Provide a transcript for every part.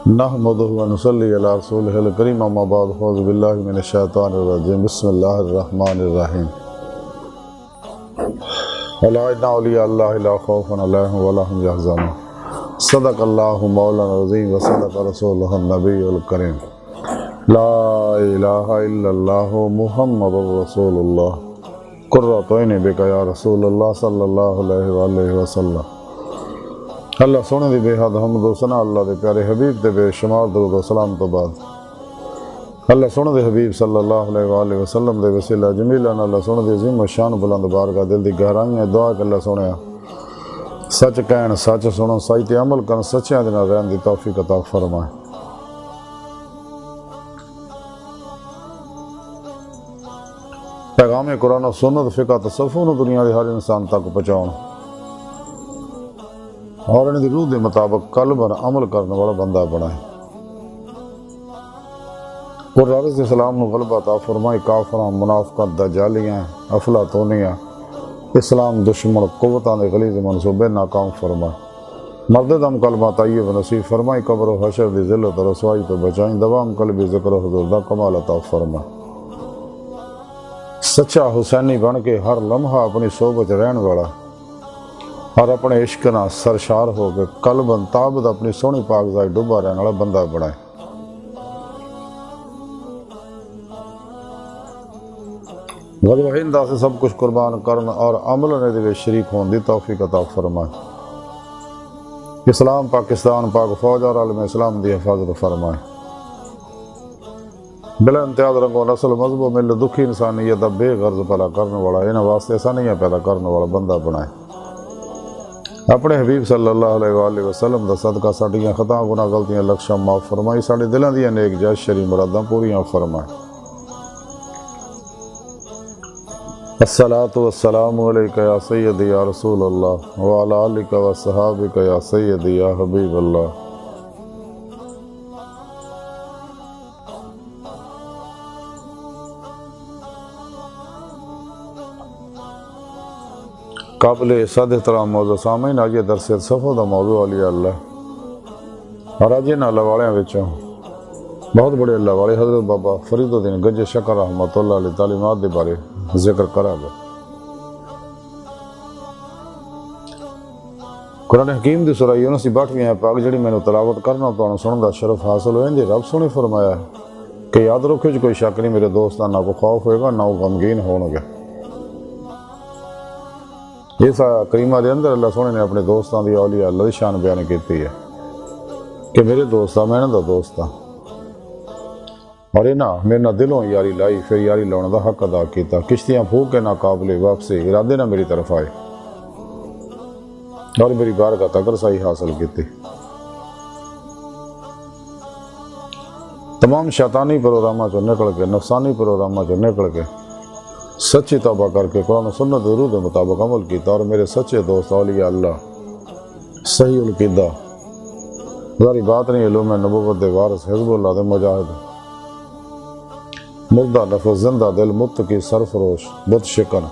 نحمده ونصلي على رسوله الكريم اما بعد اعوذ بالله من الشيطان الرجيم بسم الله الرحمن الرحيم الا ان اولیاء اللہ لا خوف علیہم ولا هم يحزنون صدق اللہ مولانا العظیم وصدق رسولہ النبی الکریم لا الہ الا اللہ محمد رسول اللہ قرۃ عین بک یا رسول اللہ صلی اللہ علیہ وآلہ وسلم۔ اللہ سونے دی بے حد حمد و ثنا اللہ دے پیارے حبیب دے بے شمار درود و سلام تو بعد اللہ سونے دے حبیب صلی اللہ علیہ وآلہ وسلم دے وسیلہ جمیلان اللہ سونے دے عظیم و شان بلند بارگاہ دل دی گہرائیاں دعا کہ اللہ سونے سچ کہن سچ سنو سچ عمل کرن سچیاں دے نال رہن دی توفیق عطا فرمائے۔ پیغام قرآن و سنت فقہ تصوف نو دنیا دے ہر انسان تک پہنچاؤن اور انہیں دی روح دے مطابق قلب اور عمل کرنے والا بندہ بنائے۔ قرآن علیہ السلام نو غلبہ عطا فرمائے کافراں منافقات دجالیاں افلاطونیاں اسلام دشمن قوتاں دے غلیظ منصوبے ناکام فرمائے۔ مرد دم کلمہ طیب نصیب فرمائے قبر و حشر دی ذلت و رسوائی تو بچائیں دوام قلبی ذکر و حضور دا کمال عطا فرمائے۔ سچا حسینی بن کے ہر لمحہ اپنی صحبت رہن والا اور اپنے عشق نہ سرشار ہو کے قلب تابد اپنی سونی پاکزائی ڈوبا رہنے والا بندہ بنائے۔ غزوہ ہند سے سب کچھ قربان کرن اور عمل نے دے شریک ہون دی توفیق عطا فرمائے۔ اسلام پاکستان پاک فوج اور عالم اسلام دی حفاظت فرمائے۔ بلا امتیاز رنگ و نسل مذہب و مل دکھی انسانیت بے غرض پلا کرنے والا انہیں واسطے آسانیاں پیدا کرنے والا بندہ بنائے۔ اپنے حبیب صلی اللہ علیہ وآلہ وسلم دا صدقہ ساڑیاں خطاں گناہ غلطیاں لکشاں معاف فرمائی ساڑی دلان دیا نیک جائز شری مراداں پوریاں فرمائے۔ الصلاة والسلام علیکہ یا سیدی یا رسول اللہ وعلا آلکہ و صحابکہ یا سیدی یا حبیب اللہ۔ قابل صد احترام موضوع سامعین آج یہ درس صفحہ دا موضوع علی اللہ اور آج اللہ والے وچوں بہت بڑے اللہ والے حضرت بابا فرید الدین گنج شکر رحمۃ اللہ علیہ تعلیمات دے بارے ذکر کرا گا۔ قرآن حکیم دی سورہ یونس دی 62ویں پاک جڑی میں نے تلاوت کرنا تو سنن دا شرف حاصل ہوئے جی رب سونے فرمایا ہے کہ یاد رکھو جو کوئی شک نہیں میرے دوستان نہ کو خوف ہوئے گا نہ وہ غمگین ہوں گے۔ اس کریمہ دے اندر اللہ سونے نے اپنے دوستان دی اولیاء اللہ دی شان بیان کیتی ہے کہ میرے دوستا میں نے دا دوستا اور میرے نہ دلوں یاری لائی پھر یاری لاؤنے دا حق ادا کیتا کشتیاں پھوک کے ناقابل واپسی ارادے نہ میری طرف آئے اور میری بارگاہ تک رسائی حاصل کیتی۔ تمام شیطانی پروگرامہ چو نکل کے نفسانی پروگرامہ چو نکل کے سچی توبہ کر کے قرآن و سنت درود کے مطابق عمل کیتا اور میرے سچے دوست اولیاء اللہ صحیح القیدہ ذاری بات نہیں علوم نبوت دے وارث حزب اللہ دے مجاہد مردہ لفظ زندہ دل متقی سرفروش بت شکن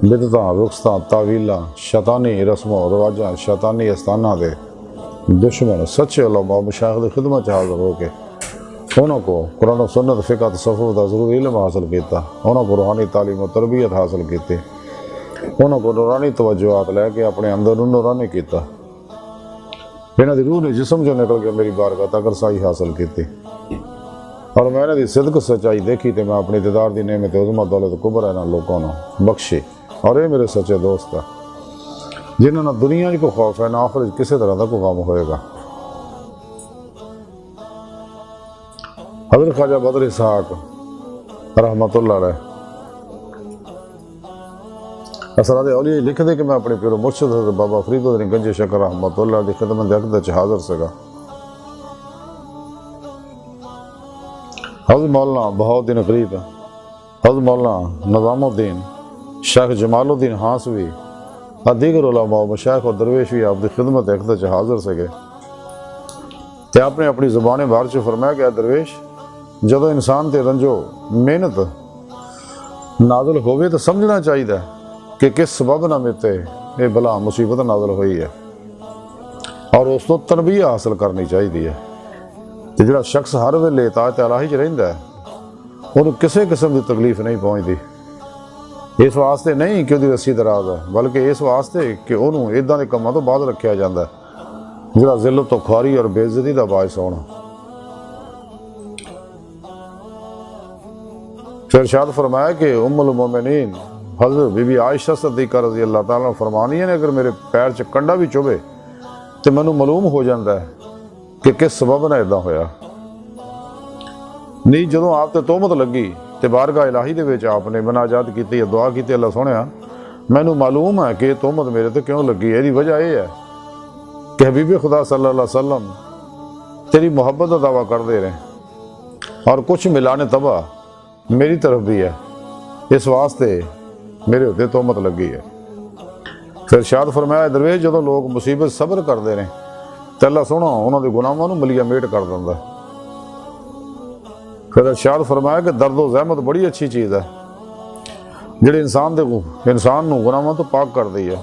بدتاں رخصتاں تعویلاں شیطانی رسم و رواجاں شیطانی استانہ دے دشمن سچے علماء مشایخ دی خدمت حاضر ہو کے انہوں کو قرآن و سنت فقہ تصوف دا ضروری علم حاصل کیتا انہوں کو روحانی تعلیم و تربیت حاصل کیتی انہوں کو نورانی توجہات لے کے اپنے اندر نورانی کیتا انہوں دی روح نے جسم جو نکل کے میری بارگاہ تک رسائی حاصل کیتی اور میں نے دی صدق سچائی دیکھی تے میں اپنی دیدار دی نعمت عظمت دولت کبر ہے نا لوگوں نے بخشی اور اے میرے سچے دوست جنہوں نے دنیا کو خوف ہے نہ آخر کسی طرح دا کو غم ہوئے گا۔ حضرت خواجہ بدر اسحاق رحمۃ اللہ علیہ اسرار اولیاء لکھ دے کہ میں اپنے پیر و مرشد حضرت بابا فرید الدین گنج شکر رحمۃ اللہ دی خدمت اقدس حاضر سگا۔ حضرت مولانا بہاؤالدین غریب حضرت مولانا نظام الدین شیخ جمال الدین ہانسوی اور دیگر علماء و مشایخ اور درویش بھی آپ دی خدمت اقدس حاضر سگے تے آپ نے اپنی زبان بار سے فرمایا کہ درویش جدو انسان تے رنجو محنت نازل ہوئے تو سمجھنا چاہیے کہ کس سبب نہ میتے یہ بلا مصیبت نازل ہوئی ہے اور اس کو تربیت حاصل کرنی چاہیے ہے ਤੇ ਜਿਹੜਾ ਸ਼ਖਸ ਹਰ ਵੇਲੇ ਇਤਾਅਤ ਇਲਾਹੀ 'ਚ ਰਹਿੰਦਾ ਹੈ ਉਹਨੂੰ ਕਿਸੇ ਕਿਸਮ ਦੀ ਤਕਲੀਫ ਨਹੀਂ ਪਹੁੰਚਦੀ। ਇਸ ਵਾਸਤੇ ਨਹੀਂ ਕਿ ਉਹਦੀ ਰੱਸੀ ਦਰਾਜ਼ ਹੈ, ਬਲਕਿ ਇਸ ਵਾਸਤੇ ਕਿ ਉਹਨੂੰ ਇੱਦਾਂ ਦੇ ਕੰਮਾਂ ਤੋਂ ਬਾਅਦ ਰੱਖਿਆ ਜਾਂਦਾ ਜਿਹੜਾ ਜ਼ਿਲਤ ਤੋਂ ਖੁਆਰੀ ਔਰ ਬੇਇੱਜ਼ਤੀ ਦਾ ਬਾਇਸ ਹੋਣਾ। پھر ارشاد فرمایا کہ ام المومنین حضرت بی بی عائشہ صدیقہ رضی اللہ تعالیٰ عنہ فرمانی ہے اگر میرے پیر چ کنڈا بھی چوبے تو مینوں معلوم ہو جاتا ہے کہ کس سبب نہ ادا ہویا۔ نہیں جدوں آپ تے تہمت لگی تے بارگاہ الہی دے وچ آپ نے مناجات کیتی، دعا کیتی، اللہ سونیا مینوں معلوم ہے کہ یہ تہمت میرے تے کیوں لگی ہے۔ دی وجہ یہ ہے کہ حبیب خدا صلی اللہ علیہ وسلم تیری محبت کا دعویٰ کر دے رہے اور کچھ ملانے تباہ میری طرف بھی ہے، اس واسطے میرے ہوتے تہمت لگی ہے۔ پھر ارشاد فرمایا درویش جدوں لوگ مصیبت صبر کرتے ہیں تو اللہ سونا انہوں کے گناہاں نوں ملیا میٹ کر دینا۔ پھر ارشاد فرمایا کہ درد و زحمت بڑی اچھی چیز ہے جڑی انسان نوں گناہاں تو پاک کر دی ہے۔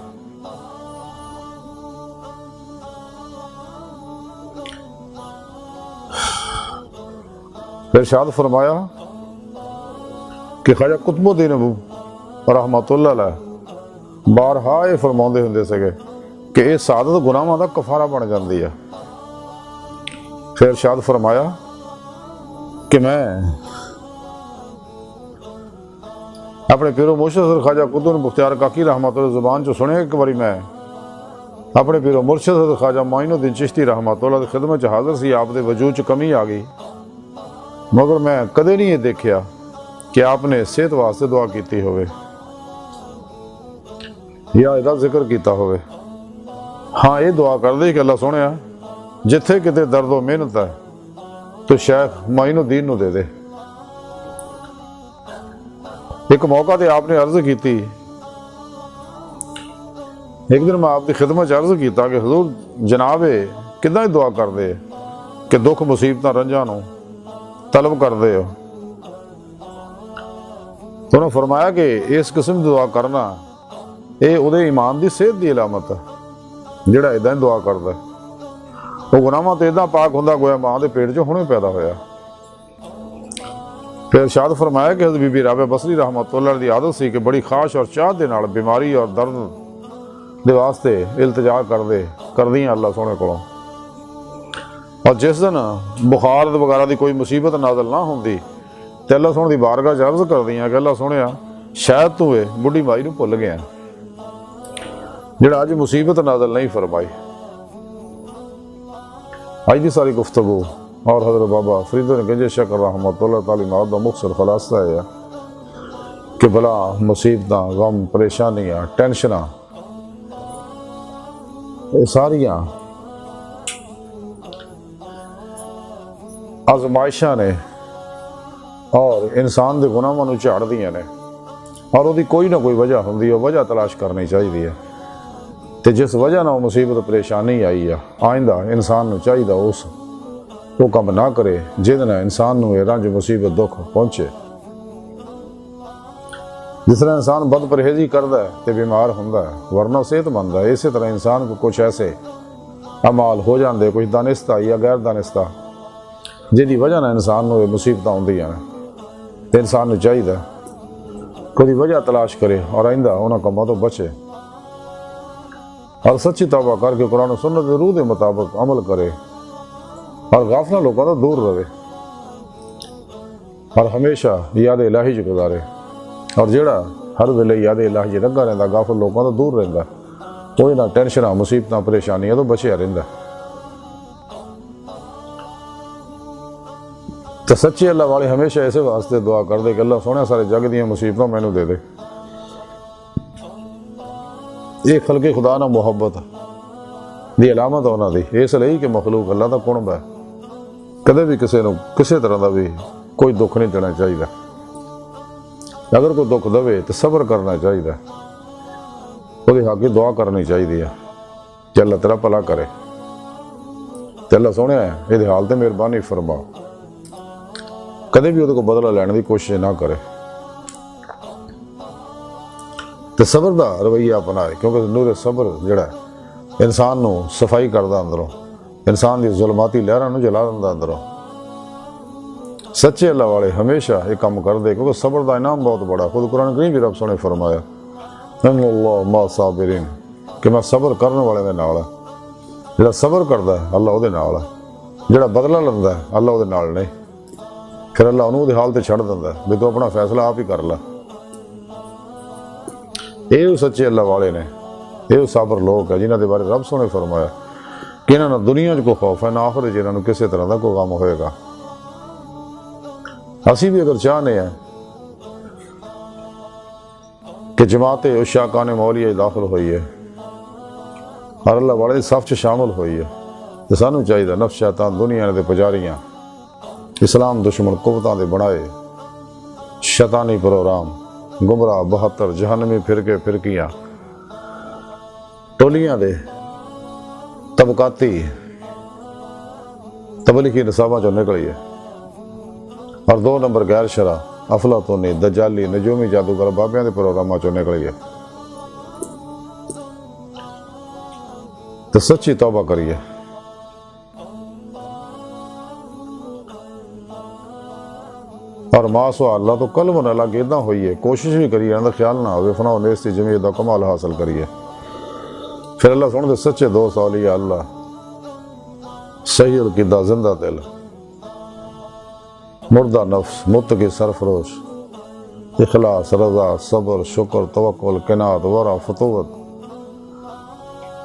پھر ارشاد فرمایا کہ خواجہ قطب الدین ابو رحمۃ اللہ علیہ بارہا یہ فرماؤندے ہوندے سگے کہ یہ سعادت گناہاں دا کفارہ بن جاندی ہے۔ پھر ارشاد فرمایا کہ میں اپنے پیرو مرشد حضرت خواجہ قطب بختیار کاکی رحمۃ اللہ زبان چ سنیا ایک باری میں اپنے پیرو مرشد حضرت خواجہ معین الدین چشتی رحمۃ اللہ دی خدمت چ حاضر سی، آپ دے وجود چ کمی آ گئی، مگر میں کدے نہیں یہ دیکھیا کہ آپ نے صحت واسطے دعا کیتی ہوئے یا ਇਹਦਾ ذکر کیتا ہوئے۔ ہاں یہ دعا کر دے کہ اللہ سونیا جتھے کتے درد و محنت ہے تو شیخ معین الدین نو دے دے۔ ایک موقع تے آپ نے عرض کیتی، ایک دن میں آپ کی خدمت عرض کیتا کہ حضور جناب کداں دعا کر دے کہ دکھ مصیبتاں رنجاں نو طلب کر دے ہو۔ تو انہوں نے فرمایا کہ اس قسم کی دعا کرنا یہ وہ ایمان دی صحت دی علامت ہے جڑا اداں دعا کرتا ہے، وہ گناہاں تو اداں پاک ہوندا گویا ماں دے پیٹ چ ہنے پیدا ہویا۔ پھر ارشاد فرمایا کہ حضرت بی بی رابعہ بصری رحمۃ اللہ علیہ دی عادت سی کہ بڑی خواہش اور چاہت دے نال بیماری اور درد دے واسطے التجا کردیاں اللہ سونے کولوں، اور جس دن بخار وغیرہ دی کوئی مصیبت نازل نہ ہوندی تے اللہ سونے دی بارگاہ چ عرض کردیاں کہ اللہ سونیا شاید تو اے بڈھی مائی نو بھل گیا جڑا اج مصیبت نازل نہیں فرمائی۔ اج دی ساری گفتگو اور حضرت بابا فرید گنج شکر رحمۃ اللہ تعالیٰ دا مختصر خلاصہ ہے کہ بلا مصیبتاں غم پریشانیاں ٹینشناں یہ ساریاں آزمائشاں نے اور انسان دے گناہاں نوں جھاڑ دیاں نے، اور وہ کوئی نہ کوئی وجہ ہوندی ہے، وجہ تلاش کرنی چاہیے تے جس وجہ نہ مصیبت پریشانی آئی ہے آئندہ انسان نوں چاہیے اس وہ کام نہ کرے جہد نال انسان نوں رنج مصیبت دکھ پہنچے۔ جس طرح انسان بد پرہیزی کرتا ہے تے بیمار ہوندا ہے ورنہ صحت مند ہے، اسی طرح انسان کو کچھ ایسے اعمال ہو جاندے کچھ دانستہ یا غیر دانستہ جہدی وجہ نال انسان نوں مصیبت آؤندیاں نے، تے انسان نوں چاہیے کوئی وجہ تلاش کرے اور آئندہ انہاں کاماں تو بچے اور سچی توبہ کر کے قرآن و سنت دے روح دے مطابق عمل کرے اور غافل لوگوں تو دور رہے اور ہمیشہ یاد الہی چ گزارے، اور جڑا ہر ویلے یاد الہی لگا رہتا غافل لوگوں تو دور رہتا وہ نہ ٹینشناں مصیبتاں پریشانیاں تو بچیا رہتا۔ تو سچے اللہ والے ہمیشہ ایسے واسطے دعا کر دے کہ اللہ سونے سارے جگ دیاں مصیبتوں مینوں دے دے۔ یہ خلق خدا نہ محبت دی علامت ہونا دی اس لیے کہ مخلوق اللہ دا قرب ہے، کدے بھی کسی نو کسی طرح دا بھی کوئی دکھ نہیں دینا چاہیے، اگر کوئی دکھ دے تو صبر کرنا چاہیے، وہ حق دعا کرنی چاہیے کہ اللہ تیرا بھلا کرے تے اللہ سونے یہ حال تے مہربانی فرما، کدے بھی وہ بدلہ لینے کی کوشش نہ کرے تے صبر دا رویہ اپنائے، کیونکہ نور صبر جڑا ہے انسان نو صفائی کردا اندروں، انسان دی ظلماتی لہراں نو جلا دیندا اندروں، سچے اللہ والے ہمیشہ یہ کام کر دے، کیونکہ صبر دا انعام بہت بڑا۔ خود قرآن کریم بھی رب سونے فرمایا ان اللہ مع صابرین، کہ میں صبر کرنے والے دے نال، جڑا صبر کردا ہے اللہ وہ نال، جڑا بدلہ لیندا ہے اللہ وہ نال نہیں، پھر اللہ انہوں دی حال تے چھڑ دیندا ہے بھی تو اپنا فیصلہ آپ ہی کر لا۔ یہ سچے اللہ والے نے، یہ صابر لوگ ہیں جنہاں دے بارے رب سونے فرمایا کہ انہاں نہ دنیا کو خوف ہے نہ آخرت انہاں نوں کسی طرح دا کوئی غم ہوئے گا۔ اسی بھی اگر چاہنے ہیں کہ جماعت عشاقان مولیہ داخل ہوئی ہے اور اللہ والے صف چ شامل ہوئی ہے، تو سانوں چاہیے نفس شیطان دنیا دے پجاریاں اسلام دشمن قوتاں دے بنائے شیطانی پروگرام، گمراہ 72 جہنمی فرقے فرقیاں ٹولیاں دے طبقاتی تبلیغی نصاباں چوں نکلی ہے، اور 2 نمبر غیر شرع افلاطونی دجالی نجومی جادوگر بابیاں دے پروگراماں چوں نکلی ہے۔ تو سچی توبہ کریے، اور ماسوا اللہ تو کلم نہ لگ اتنا ہوئی ہے، کوشش بھی کریے اندر خیال نہ ہوئے فنا و نیستی جمیعت دا کمال حاصل کریے۔ پھر اللہ سن دے سچے دوست اولیاء اللہ، صحیح القدہ زندہ دل، مردہ نفس، متقی سرفروش، اخلاص، رضا، صبر، شکر، توکل، قناعت، ورع، فتوت،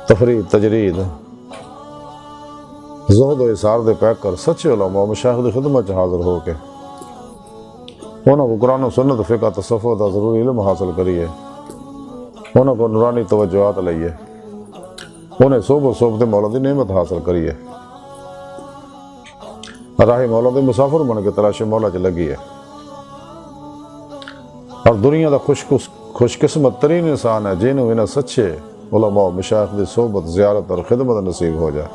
تفرید، تجرید، زہد و اثار دے پیک کر سچے علماء و مشایخ دی خدمت حاضر ہو کے انہوں کو قرآن و سنت فقہ تصوف دا ضروری علم حاصل کریے، انہوں کو نورانی توجہات لئیے، انہیں صحبت مولا دی نعمت حاصل کریے، راہ مولا دے مسافر بن کے تلاش مولا چ لگی ہے، اور دنیا دا خوش قسمت ترین انسان ہے جنہوں انہیں سچے علماء مشایخ دی صحبت زیارت اور خدمت نصیب ہو جائے،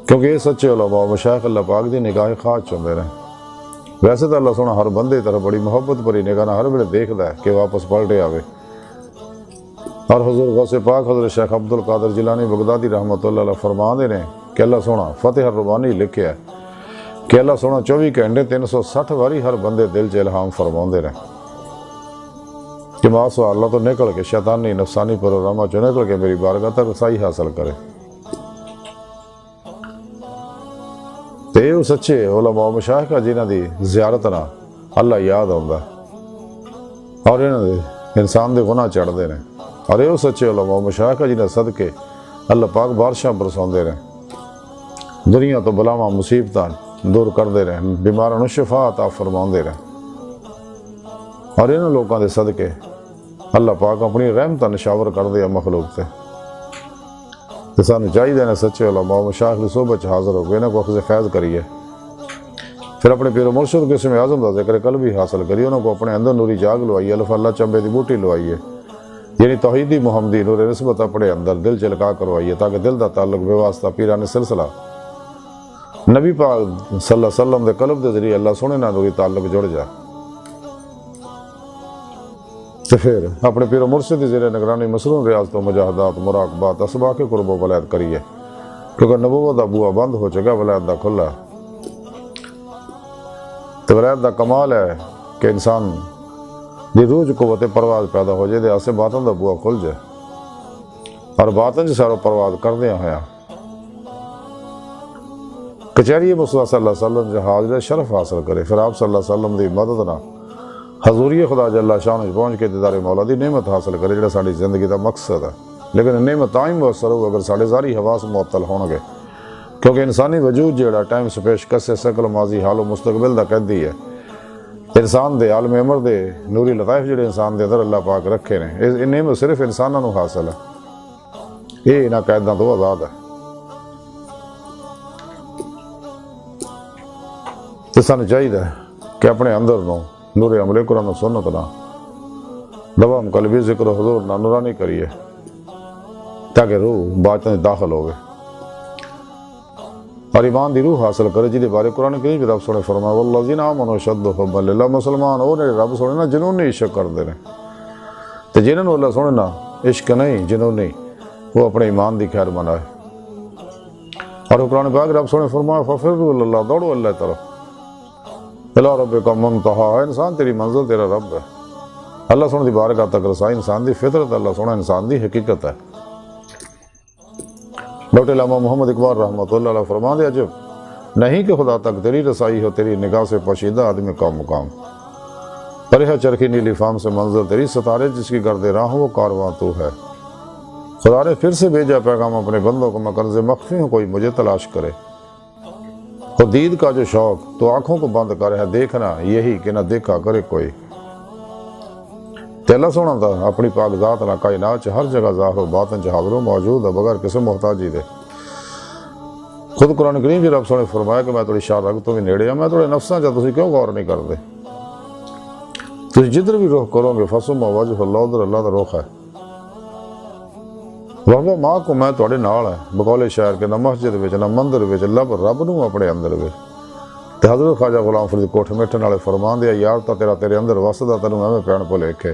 کیونکہ یہ سچے علماء مشایخ اللہ پاک دی نگاہ خاص چندے رہے۔ ویسے تو اللہ سونا ہر بندے طرح بڑی محبت بری نگاہ ہر ویلے دیکھدا ہے کہ واپس پلٹے آوے، اور حضور غوث پاک حضرت شیخ عبد القادر جیلانی بغدادی رحمۃ اللہ علیہ فرماندے نے کہ اللہ سونا فتح الربانی لکھیا ہے کہ اللہ سونا 24 گھنٹے 360 واری ہر بندے دل چ الہام فرماندے رہے کہ ماسوا اللہ تو نکل کے شیطانی نفسانی پروگرامہ چ نکل کے میری بارگاہ تک رسائی حاصل کرے۔ تے وہ سچے علماء و مشایخ جنہاں دی زیارت نہ اللہ یاد آندا اور انہاں دے انسان دے گناہ چڑھدے نے، اور یہ سچے علماء و مشایخ جنہاں صدقے اللہ پاک بارشاں برساندے رہے، دنیا تو بلاواں مصیبتاں دور کردے رہے، بیماراں نوں شفا عطا فرماندے رہے، اور انہاں لوکاں دے صدقے اللہ پاک اپنی رحمتاں نشاور کردے مخلوق تے۔ تو سانو چاہیے نا سچے علماء و مشایخ دی صحبت حاضر ہو گئے، انہاں کو اخذ فیض کریے، پھر اپنے پیر و مرشد قسم اعظم دا ذکر قلبی حاصل کریے، انہوں کو اپنے اندر نوری جاگ لوائیے، الف اللہ چمبے دی بوٹی لوائیے، یعنی توحیدی محمدی نور نسبت اپنے اندر دل چلکا کروائیے، تاکہ دل دا تعلق بے واسطہ پیران سلسلہ نبی پاک صلی اللہ علیہ وسلم دے قلب دے ذریعے اللہ سونے نہ نوری تعلق جڑ جائے۔ تو پھر اپنے پیر و مرشد زیر نگرانی مسنون ریاضت و مجاہدات مراقبات اسباق قرب و ولایت کریے، کیونکہ نبوت دا بوا بند ہو چکا، ولایت دا کھلا ہے۔ تو ولایت دا کمال ہے کہ انسان دی روح قوت پرواز پیدا ہو جائے، دے باطن دا بوا کھل جائے، اور باطن سے سارو پرواز کردیا ہویا کچہری مصطفیٰ صلی اللہ علیہ وسلم جو حاضر شرف حاصل کرے، پھر آپ صلی اللہ علیہ وسلم دی مدد نہ حضوری خدا جل شان پہنچ کے دیدار مولا دی نعمت حاصل کرے، جڑا ساری زندگی دا مقصد ہے۔ لیکن نعمت تائیں مؤثر ہو اگر سارے ساری حواس معطل ہون گے، کیونکہ انسانی وجود جڑا ٹائم سپیش کسے شکل ماضی حال و مستقبل دا قیدی ہے، انسان دے عالم عمر دے نوری لطائف جڑے انسان دے اندر اللہ پاک رکھے نے، یہ نعمت صرف انساناں نوں حاصل ہے، یہ انہاں قیداں تو آزاد ہے۔ تو سانوں چاہیے کہ اپنے اندر نوں نور عمل قرآن و سنت نہ دوام قلبی ذکر و حضور نہ نورانی کریے، تاکہ روح باطن داخل ہوگے اور ایمان دی روح حاصل کرے، جی دے بارے قرآن کریم رب سونے فرمایا والذین آمنوا اشد حبا للہ، مسلمان وہ نے رب سونے نا جنہوں نے عشق کر دے رہے، تو جنہوں اللہ سونے نا عشق نہیں جنہوں نہیں وہ اپنے ایمان دی خیر منائے، اور قرآن پاک رب سونے فرمایا ففروا اللہ، دوڑو اللہ طرف، الا ربک منتہا، انسان تیری منزل تیرا رب ہے۔ اللہ سونے دی بارگاہ تک رسائی انسان دی فطرت، اللہ سونا انسان دی حقیقت ہے۔ ڈاکٹر علامہ محمد اقبال رحمۃ اللہ علیہ فرماتے عجب نہیں کہ خدا تک تیری رسائی ہو، تیری نگاہ سے پوشیدہ آدمی کا مقام، پرہ چرخی نیلی فام سے منزل تیری، ستارے جس کی گرد راہ ہو وہ کارواں تو ہے۔ خدا نے پھر سے بھیجا پیغام اپنے بندوں کو، میں کنز مخفی ہوں کوئی مجھے تلاش کرے۔ خود دید کا جو شوق تو آنکھوں کو بند کر ہے، دیکھنا یہی کہ نہ دیکھا کرے کوئی۔ تے اللہ سونا تھا اپنی پاک ذات نہ کائنات ہر جگہ ظاہر و باطن حاضر و موجود ہے بغیر کسی محتاجی دے۔ خود قرآن کریم جی رب سونے فرمایا کہ میں تھوڑی شاہ رگ تو بھی نیڑے ہاں، میں تھوڑے نفساں چاہ تسی کیوں غور نہیں کرتے؟ تسی جدھر بھی رخ کرو گے فسم وجہ اللہ، ادھر اللہ دا رخ ہے۔ وَهُوَ مَعَكُمْ، میں تھوڑے نال ہے، بقول شاعر کے نہ مسجد وچ نہ مندر وچ، لب رب نو اپنے اندر وچ۔ تے حضرت خواجہ غلام فرید کوٹھ میٹھن والے فرمان دیا یار تا تیرا تیرے اندر وسدا تینوں ایویں پین بھلیکھے۔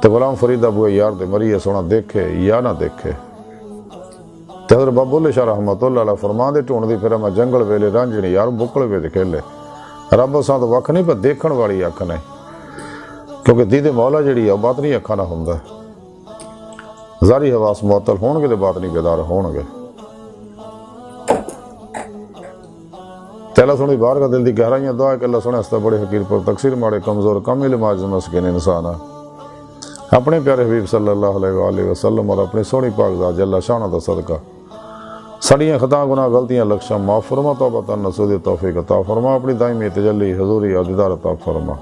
تے غلام فرید ابو یار دے مریے سونا دیکھے یا نہ دیکھے۔ تے حضرت بابا بلے شاہ رحمۃ اللہ علیہ فرمان دے ٹھونڈ دی پھر میں جنگل ویلے رانجھنی یار بکل وچ کھیلے۔ رب اساں تو وکھ نہیں پر دیکھن والی اکھ نہیں، کیونکہ دید مولا جڑی ہے باطنی اکھاں نہ ہوندا ہے۔ ظاہری حواس معطل ہون گے تے باطنی بیدار ہون گے۔ تے اللہ سونے بار کا دل دی گہرائیاں دعا ہے کہ اللہ سونے ہستا بڑے حقیر پر تقصیر ماڑے کمزور کم علم عاجز مسکین انسان اپنے پیارے حبیب صلی اللہ علیہ وآلہ وسلم اور اپنی سونی پاک ذات جل شانہ دا صدقہ سڑیاں خطا گناہ غلطیاں لکشاں معاف فرما، توبہ نصوح توفیق عطا فرما، اپنی دائمی تجلی حضوری اور دیدار عطا فرما۔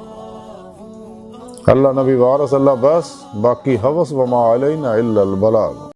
اللہ نبی وارث اللہ بس، باقی حوث وما علینا الا البلاغ۔